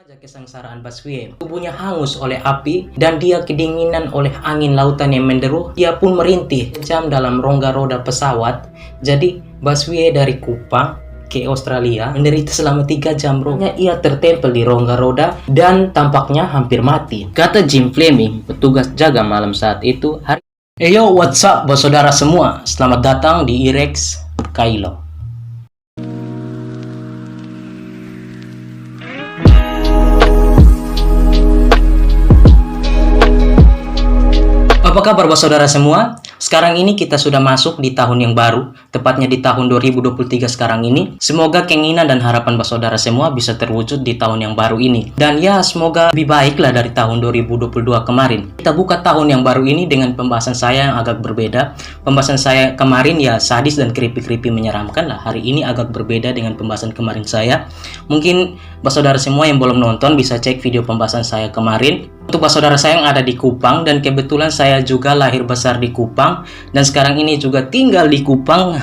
Saja kesengsaraan Baswedan. Tubuhnya hangus oleh api dan dia kedinginan oleh angin lautan yang menderu. Dia pun merintih jam dalam rongga roda pesawat. Jadi Baswedan dari Kupang ke Australia menderita selama 3 jam. Ia tertempel di rongga roda dan tampaknya hampir mati. Kata Jim Fleming, petugas jaga malam saat itu. Yo, what's up saudara semua? Selamat datang di IREX Kailo. Apa kabar saudara semua? Sekarang ini kita sudah masuk di tahun yang baru, tepatnya di tahun 2023 sekarang ini. Semoga keinginan dan harapan saudara semua bisa terwujud di tahun yang baru ini. Dan ya, semoga lebih baiklah dari tahun 2022 kemarin. Kita buka tahun yang baru ini dengan pembahasan saya yang agak berbeda. Pembahasan saya kemarin ya sadis dan creepy-creepy menyeramkan lah. Hari ini agak berbeda dengan pembahasan kemarin saya. Mungkin saudara semua yang belum nonton bisa cek video pembahasan saya kemarin. Untuk saudara saya yang ada di Kupang, dan kebetulan saya juga lahir besar di Kupang dan sekarang ini juga tinggal di Kupang.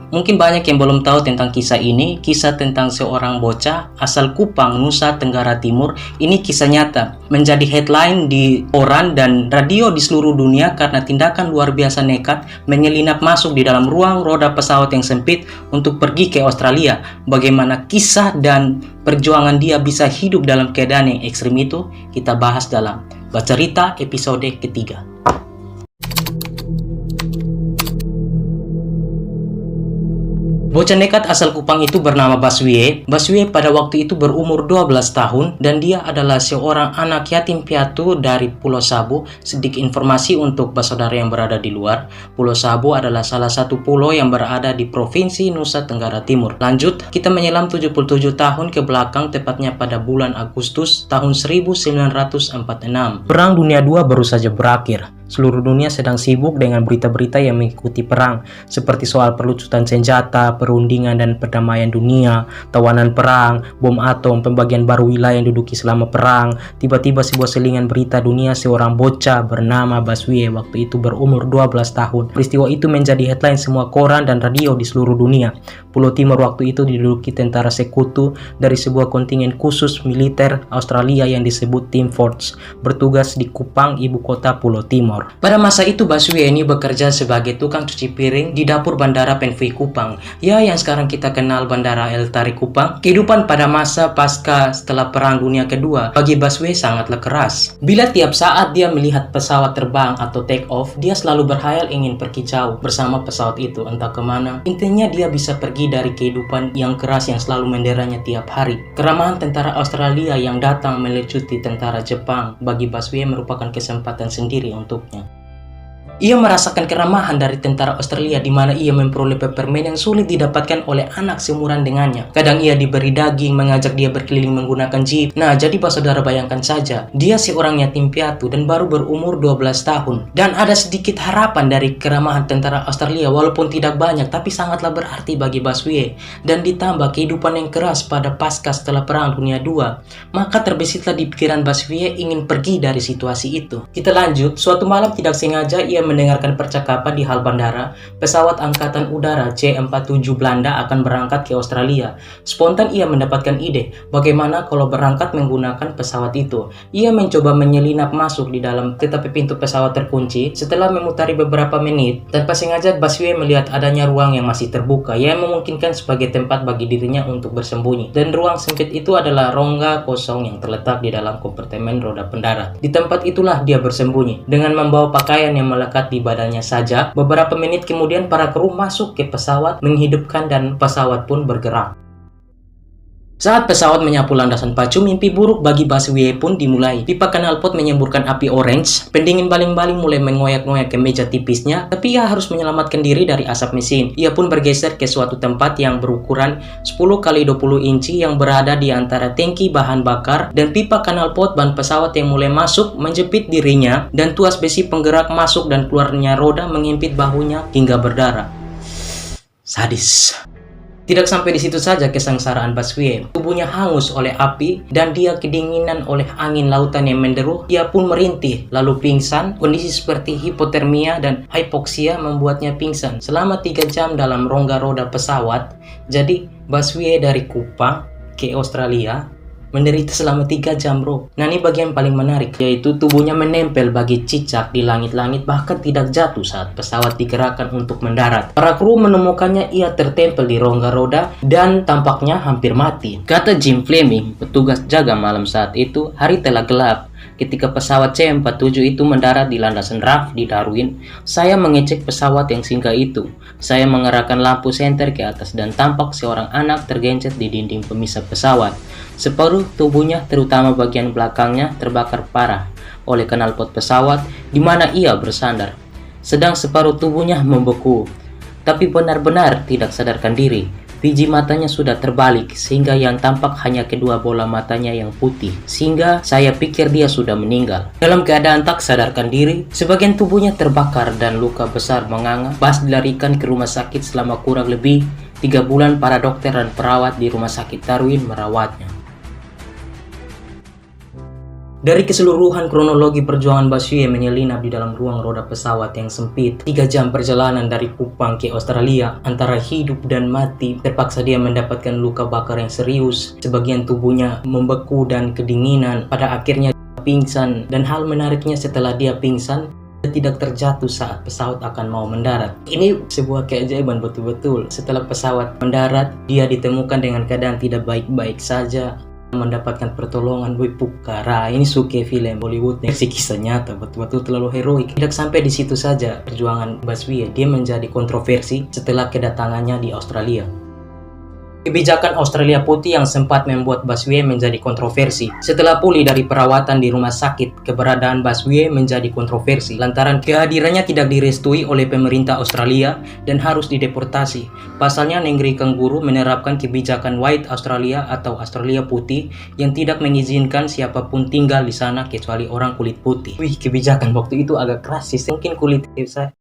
Mungkin banyak yang belum tahu tentang kisah ini. Kisah tentang seorang bocah asal Kupang, Nusa Tenggara Timur. Ini kisah nyata, menjadi headline di koran dan radio di seluruh dunia karena tindakan luar biasa nekat menyelinap masuk di dalam ruang roda pesawat yang sempit untuk pergi ke Australia. Bagaimana kisah dan perjuangan dia bisa hidup dalam keadaan yang ekstrim itu kita bahas dalam Bercerita episode ketiga. Bocah nekat asal Kupang itu bernama Baswedan. Baswedan pada waktu itu berumur 12 tahun dan dia adalah seorang anak yatim piatu dari Pulau Sabu. Sedikit informasi untuk saudara yang berada di luar. Pulau Sabu adalah salah satu pulau yang berada di Provinsi Nusa Tenggara Timur. Lanjut, kita menyelam 77 tahun ke belakang, tepatnya pada bulan Agustus tahun 1946. Perang Dunia II baru saja berakhir. Seluruh dunia sedang sibuk dengan berita-berita yang mengikuti perang, seperti soal perlucutan senjata, perundingan dan perdamaian dunia, tawanan perang, bom atom, pembagian baru wilayah yang diduduki selama perang. Tiba-tiba sebuah selingan berita dunia seorang bocah bernama Baswedan waktu itu berumur 12 tahun. Peristiwa itu menjadi headline semua koran dan radio di seluruh dunia. Pulau Timur waktu itu diduduki tentara sekutu dari sebuah kontingen khusus militer Australia yang disebut Team Force, bertugas di Kupang, ibu kota Pulau Timur. Pada masa itu Baswedan ini bekerja sebagai tukang cuci piring di dapur Bandara Penfui Kupang, ya yang sekarang kita kenal Bandara El Tarik Kupang. Kehidupan pada masa pasca setelah Perang Dunia Kedua bagi Baswedan sangatlah keras. Bila tiap saat dia melihat pesawat terbang atau take off, dia selalu berhayal ingin pergi jauh bersama pesawat itu, entah kemana. Intinya dia bisa pergi dari kehidupan yang keras yang selalu menderanya tiap hari. Keramahan tentara Australia yang datang melecuti tentara Jepang bagi Baswedan merupakan kesempatan sendiri untuk ia merasakan keramahan dari tentara Australia di mana ia memperoleh permen yang sulit didapatkan oleh anak seumuran dengannya. Kadang ia diberi daging, mengajak dia berkeliling menggunakan jeep. Nah, jadi saudara bayangkan saja, dia seorang yatim piatu dan baru berumur 12 tahun. Dan ada sedikit harapan dari keramahan tentara Australia, walaupun tidak banyak, tapi sangatlah berarti bagi Baswedan. Dan ditambah kehidupan yang keras pada pasca setelah Perang Dunia II, maka terbesitlah di pikiran Baswedan ingin pergi dari situasi itu. Kita lanjut, suatu malam tidak sengaja ia mendengarkan percakapan di hal bandara. Pesawat Angkatan Udara C-47 Belanda akan berangkat ke Australia. Spontan ia mendapatkan ide, bagaimana kalau berangkat menggunakan pesawat itu. Ia mencoba menyelinap masuk di dalam, tetapi pintu pesawat terkunci. Setelah memutari beberapa menit, tanpa sengaja Baswedan melihat adanya ruang yang masih terbuka, yang memungkinkan sebagai tempat bagi dirinya untuk bersembunyi. Dan ruang sempit itu adalah rongga kosong yang terletak di dalam kompartemen roda pendarat. Di tempat itulah dia bersembunyi dengan membawa pakaian yang melekat di badannya saja. Beberapa menit kemudian para kru masuk ke pesawat, menghidupkan dan pesawat pun bergerak. Saat pesawat menyapu landasan pacu, mimpi buruk bagi Baswedan pun dimulai. Pipa knalpot menyemburkan api orange, pendingin baling-baling mulai mengoyak-ngoyak ke meja tipisnya, tapi ia harus menyelamatkan diri dari asap mesin. Ia pun bergeser ke suatu tempat yang berukuran 10 x 20 inci yang berada di antara tangki bahan bakar dan pipa knalpot. Ban pesawat yang mulai masuk menjepit dirinya dan tuas besi penggerak masuk dan keluarnya roda mengimpit bahunya hingga berdarah. Sadis. Tidak sampai di situ saja kesengsaraan Baswedan. Tubuhnya hangus oleh api dan dia kedinginan oleh angin lautan yang menderu. Ia pun merintih lalu pingsan. Kondisi seperti hipotermia dan hipoksia membuatnya pingsan selama 3 jam dalam rongga roda pesawat. Jadi Baswedan dari Kupang ke Australia Menderita selama 3 jam bro. Nah ini bagian paling menarik, yaitu tubuhnya menempel bagi cicak di langit-langit bahkan tidak jatuh saat pesawat digerakkan untuk mendarat. Para kru menemukannya ia tertempel di rongga roda dan tampaknya hampir mati. Kata Jim Fleming, petugas jaga malam saat itu, hari telah gelap. Ketika pesawat C-47 itu mendarat di landasan RAF di Darwin, saya mengecek pesawat yang singgah itu. Saya mengerahkan lampu senter ke atas dan tampak seorang anak tergencet di dinding pemisah pesawat. Separuh tubuhnya, terutama bagian belakangnya, terbakar parah oleh knalpot pesawat di mana ia bersandar. Sedang separuh tubuhnya membeku, tapi benar-benar tidak sadarkan diri. Biji matanya sudah terbalik sehingga yang tampak hanya kedua bola matanya yang putih, sehingga saya pikir dia sudah meninggal. Dalam keadaan tak sadarkan diri, sebagian tubuhnya terbakar dan luka besar menganga. Bas dilarikan ke rumah sakit selama kurang lebih 3 bulan. Para dokter dan perawat di rumah sakit Darwin merawatnya. Dari keseluruhan kronologi perjuangan Baswedan menyelinap di dalam ruang roda pesawat yang sempit, 3 jam perjalanan dari Kupang ke Australia, antara hidup dan mati, terpaksa dia mendapatkan luka bakar yang serius, sebagian tubuhnya membeku dan kedinginan, pada akhirnya pingsan, dan hal menariknya setelah dia pingsan, dia tidak terjatuh saat pesawat akan mau mendarat. Ini sebuah keajaiban betul-betul. Setelah pesawat mendarat, dia ditemukan dengan keadaan tidak baik-baik saja, mendapatkan pertolongan. Pukara ini suke film Bollywood versi kisah nyata, betul-betul terlalu heroik. Tidak sampai di situ saja perjuangan Baswedan, dia menjadi kontroversi setelah kedatangannya di Australia. Kebijakan Australia Putih yang sempat membuat Baswedan menjadi kontroversi. Setelah pulih dari perawatan di rumah sakit, keberadaan Baswedan menjadi kontroversi lantaran kehadirannya tidak direstui oleh pemerintah Australia dan harus dideportasi. Pasalnya negeri kanguru menerapkan kebijakan White Australia atau Australia Putih yang tidak mengizinkan siapapun tinggal di sana kecuali orang kulit putih. Wih, kebijakan waktu itu agak keras sih, mungkin kulit saya.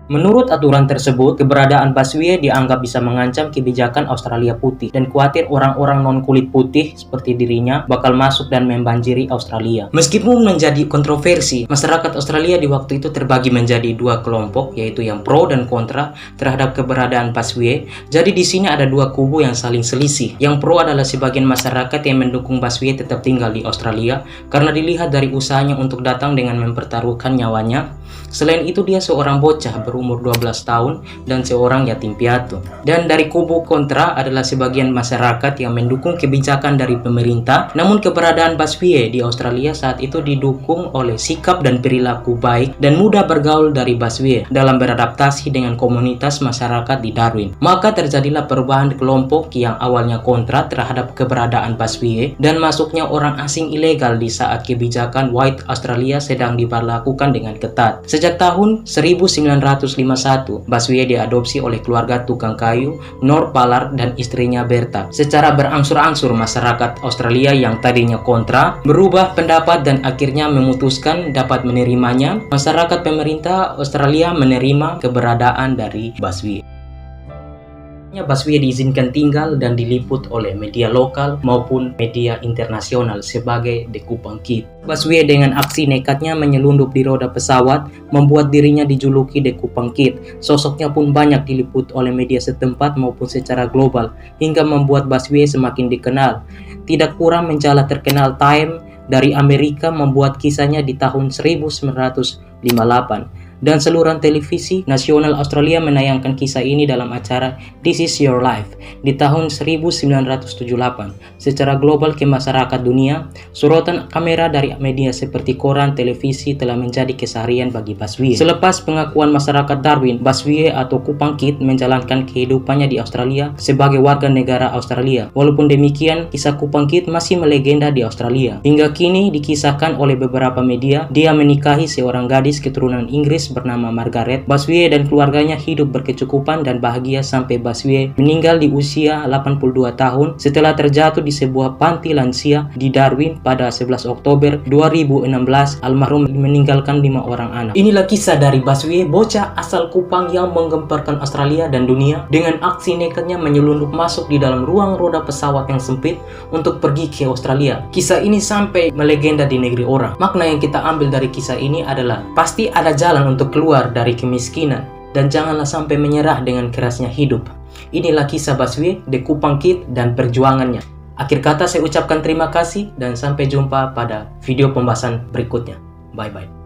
Menurut aturan tersebut, keberadaan Baswedan dianggap bisa mengancam kebijakan Australia Putih dan khawatir orang-orang non-kulit putih seperti dirinya bakal masuk dan membanjiri Australia. Meskipun menjadi kontroversi, masyarakat Australia di waktu itu terbagi menjadi 2 kelompok, yaitu yang pro dan kontra terhadap keberadaan Baswedan. Jadi di sini ada 2 kubu yang saling selisih. Yang pro adalah sebagian masyarakat yang mendukung Baswedan tetap tinggal di Australia karena dilihat dari usahanya untuk datang dengan mempertaruhkan nyawanya. Selain itu, dia seorang bocah berumur 12 tahun dan seorang yatim piatu. Dan dari kubu kontra adalah sebagian masyarakat yang mendukung kebijakan dari pemerintah, namun keberadaan Baswedan di Australia saat itu didukung oleh sikap dan perilaku baik dan mudah bergaul dari Baswedan dalam beradaptasi dengan komunitas masyarakat di Darwin. Maka terjadilah perubahan kelompok yang awalnya kontra terhadap keberadaan Baswedan dan masuknya orang asing ilegal di saat kebijakan White Australia sedang diberlakukan dengan ketat. Sejak tahun 1951, Baswedan diadopsi oleh keluarga tukang kayu Nor Ballard dan istrinya Bertha. Secara berangsur-angsur masyarakat Australia yang tadinya kontra berubah pendapat dan akhirnya memutuskan dapat menerimanya. Masyarakat pemerintah Australia menerima keberadaan dari Baswedan. Baswedan diizinkan tinggal dan diliput oleh media lokal maupun media internasional sebagai The Kupang Kid. Baswedan dengan aksi nekatnya menyelundup di roda pesawat membuat dirinya dijuluki The Kupang Kid. Sosoknya pun banyak diliput oleh media setempat maupun secara global hingga membuat Baswedan semakin dikenal. Tidak kurang menjala terkenal Time dari Amerika membuat kisahnya di tahun 1958. Dan saluran televisi nasional Australia menayangkan kisah ini dalam acara This Is Your Life di tahun 1978. Secara global ke masyarakat dunia, sorotan kamera dari media seperti koran, televisi telah menjadi keseharian bagi Baswedan. Selepas pengakuan masyarakat Darwin, Baswedan atau Kupang Kid menjalankan kehidupannya di Australia sebagai warga negara Australia. Walaupun demikian, kisah Kupang Kid masih melegenda di Australia. Hingga kini dikisahkan oleh beberapa media, dia menikahi seorang gadis keturunan Inggris bernama Margaret. Baswedan dan keluarganya hidup berkecukupan dan bahagia sampai Baswedan meninggal di usia 82 tahun setelah terjatuh di sebuah panti lansia di Darwin pada 11 Oktober 2016. Almarhum meninggalkan 5 orang anak. Inilah kisah dari Baswedan, bocah asal Kupang yang menggemparkan Australia dan dunia dengan aksi nekatnya menyelundup masuk di dalam ruang roda pesawat yang sempit untuk pergi ke Australia. Kisah ini sampai melegenda di negeri orang. Makna yang kita ambil dari kisah ini adalah pasti ada jalan untuk keluar dari kemiskinan dan janganlah sampai menyerah dengan kerasnya hidup. Inilah kisah Baswedan, The Kupang Kid dan perjuangannya. Akhir kata saya ucapkan terima kasih dan sampai jumpa pada video pembahasan berikutnya. Bye-bye.